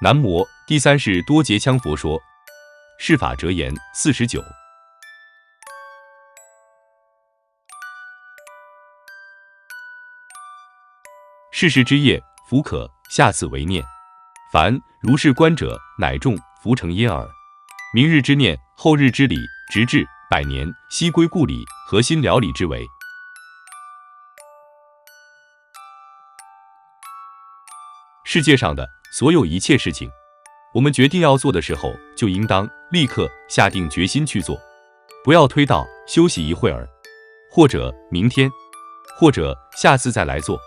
南摩第三世多杰羌佛说。释法折言49。世事之业，福可下次为念。凡如是观者，乃众福成因耳。明日之念，后日之理，直至百年，悉归故里，核心了理之为。世界上的所有一切事情，我们决定要做的时候，就应当立刻下定决心去做，不要推到休息一会儿，或者明天，或者下次再来做。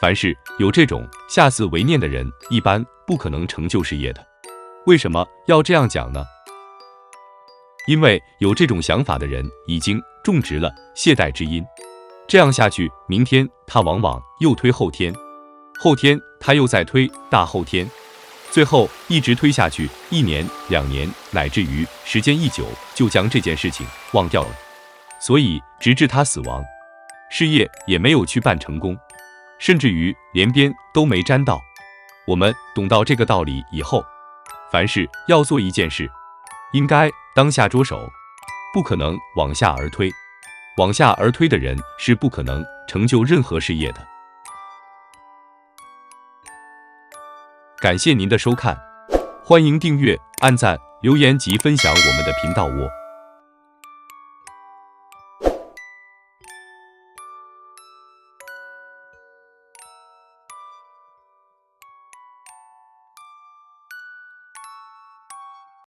凡是有这种下次为念的人，一般不可能成就事业的。为什么要这样讲呢？因为有这种想法的人已经种植了懈怠之因，这样下去，明天他往往又推后天，后天他又再推大后天，最后一直推下去，1年、2年，乃至于时间一久，就将这件事情忘掉了。所以直至他死亡，事业也没有去办成功，甚至于连边都没沾到。我们懂到这个道理以后，凡是要做一件事，应该当下着手，不可能往下而推。往下而推的人是不可能成就任何事业的。感谢您的收看，欢迎订阅、按赞、留言及分享我们的频道。